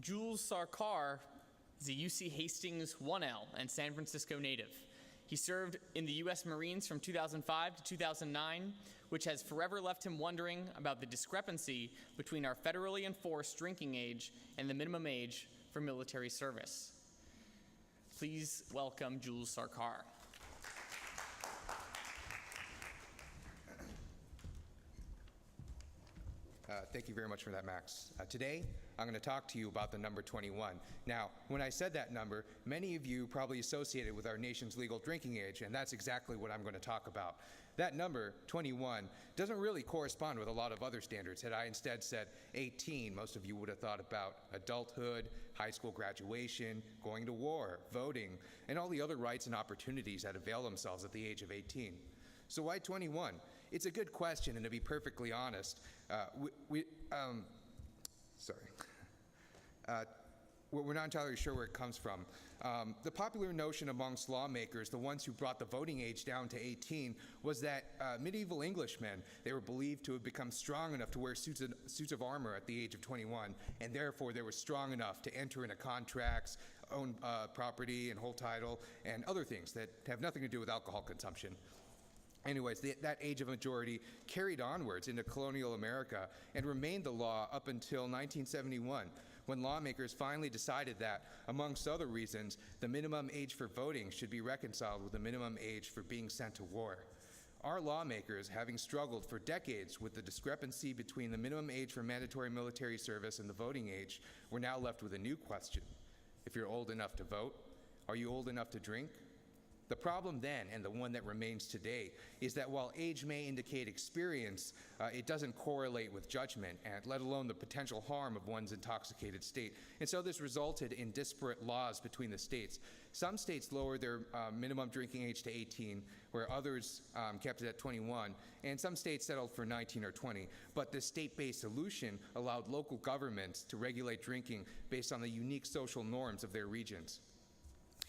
Jules Sarkar is a UC Hastings 1L and San Francisco native. He served in the U.S. Marines from 2005 to 2009, which has forever left him wondering about the discrepancy between our federally enforced drinking age and the minimum age for military service. Please welcome Jules Sarkar. Thank you very much for that, Max. Today, I'm going to talk to you about the number 21. Now, when I said that number, many of you probably associated with our nation's legal drinking age, and that's exactly what I'm going to talk about. That number, 21, doesn't really correspond with a lot of other standards. Had I instead said 18, most of you would have thought about adulthood, high school graduation, going to war, voting, and all the other rights and opportunities that avail themselves at the age of 18. So why 21? It's a good question, and to be perfectly honest, we're not entirely sure where it comes from. The popular notion amongst lawmakers, the ones who brought the voting age down to 18, was that medieval Englishmen, they were believed to have become strong enough to wear suits of armor at the age of 21, and therefore they were strong enough to enter into contracts, own property and hold title, and other things that have nothing to do with alcohol consumption. Anyways, that age of majority carried onwards into colonial America and remained the law up until 1971, when lawmakers finally decided that, amongst other reasons, the minimum age for voting should be reconciled with the minimum age for being sent to war. Our lawmakers, having struggled for decades with the discrepancy between the minimum age for mandatory military service and the voting age, were now left with a new question. If you're old enough to vote, are you old enough to drink? The problem then, and the one that remains today, is that while age may indicate experience, it doesn't correlate with judgment, and let alone the potential harm of one's intoxicated state. And so this resulted in disparate laws between the states. Some states lowered their minimum drinking age to 18, where others kept it at 21, and some states settled for 19 or 20. But the state-based solution allowed local governments to regulate drinking based on the unique social norms of their regions.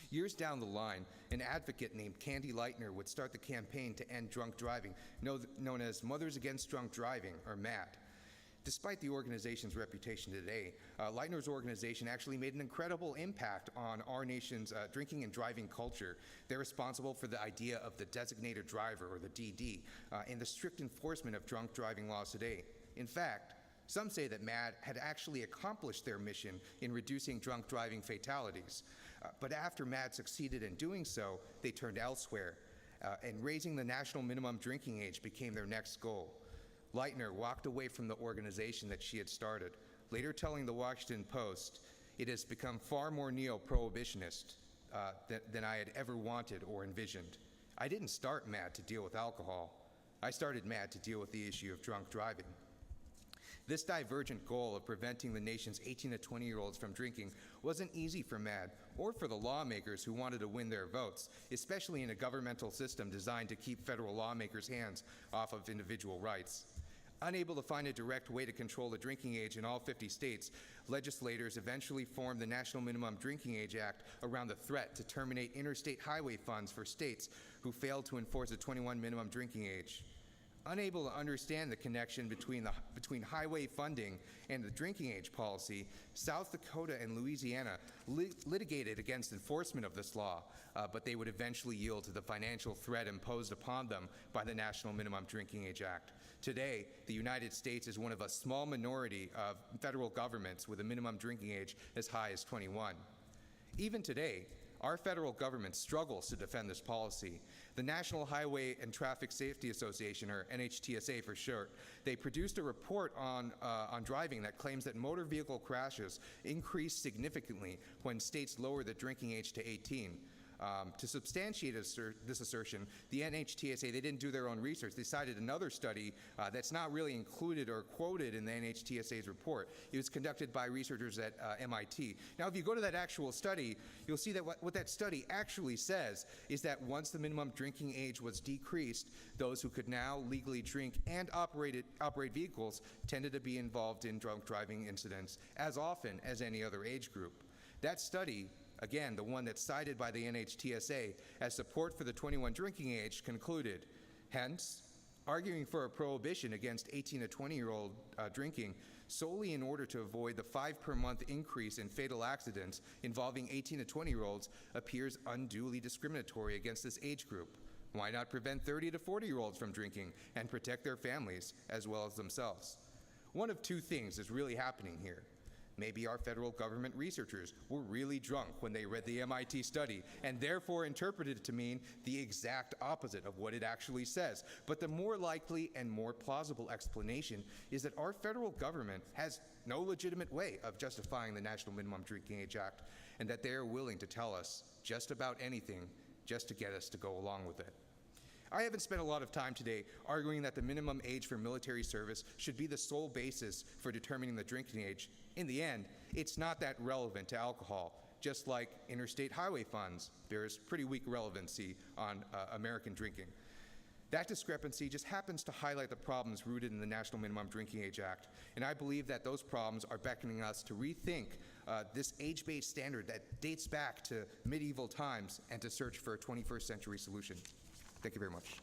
Years down the line, an advocate named Candy Lightner would start the campaign to end drunk driving, known as Mothers Against Drunk Driving, or MAD. Despite the organization's reputation today, Lightner's organization actually made an incredible impact on our nation's drinking and driving culture. They're responsible for the idea of the designated driver, or the DD, and the strict enforcement of drunk driving laws today. In fact, some say that MAD had actually accomplished their mission in reducing drunk driving fatalities. But after MAD succeeded in doing so, they turned elsewhere, and raising the national minimum drinking age became their next goal. Lightner walked away from the organization that she had started, later telling the Washington Post, "It has become far more neo-prohibitionist than I had ever wanted or envisioned. I didn't start MAD to deal with alcohol. I started MAD to deal with the issue of drunk driving." This divergent goal of preventing the nation's 18 to 20-year-olds from drinking wasn't easy for MAD or for the lawmakers who wanted to win their votes, especially in a governmental system designed to keep federal lawmakers' hands off of individual rights. Unable to find a direct way to control the drinking age in all 50 states, legislators eventually formed the National Minimum Drinking Age Act around the threat to terminate interstate highway funds for states who failed to enforce a 21 minimum drinking age. Unable to understand the connection between highway funding and the drinking age policy, South Dakota and Louisiana litigated against enforcement of this law, but they would eventually yield to the financial threat imposed upon them by the National Minimum Drinking Age Act. Today, the United States is one of a small minority of federal governments with a minimum drinking age as high as 21. Even today, our federal government struggles to defend this policy. The National Highway and Traffic Safety Association, or NHTSA for short, they produced a report on driving that claims that motor vehicle crashes increased significantly when states lower the drinking age to 18. To substantiate this assertion, the NHTSA, they didn't do their own research. They cited another study that's not really included or quoted in the NHTSA's report. It was conducted by researchers at MIT. Now, if you go to that actual study, you'll see that what that study actually says is that once the minimum drinking age was decreased, those who could now legally drink and operate vehicles tended to be involved in drunk driving incidents as often as any other age group. That study, again, the one that's cited by the NHTSA as support for the 21 drinking age, concluded, hence, arguing for a prohibition against 18 to 20-year-old drinking solely in order to avoid the 5 per month increase in fatal accidents involving 18 to 20-year-olds appears unduly discriminatory against this age group. Why not prevent 30 to 40-year-olds from drinking and protect their families as well as themselves? One of two things is really happening here. Maybe our federal government researchers were really drunk when they read the MIT study and therefore interpreted it to mean the exact opposite of what it actually says. But the more likely and more plausible explanation is that our federal government has no legitimate way of justifying the National Minimum Drinking Age Act, and that they are willing to tell us just about anything just to get us to go along with it. I haven't spent a lot of time today arguing that the minimum age for military service should be the sole basis for determining the drinking age. In the end, it's not that relevant to alcohol. Just like interstate highway funds, there's pretty weak relevancy on American drinking. That discrepancy just happens to highlight the problems rooted in the National Minimum Drinking Age Act, and I believe that those problems are beckoning us to rethink this age-based standard that dates back to medieval times and to search for a 21st century solution. Thank you very much.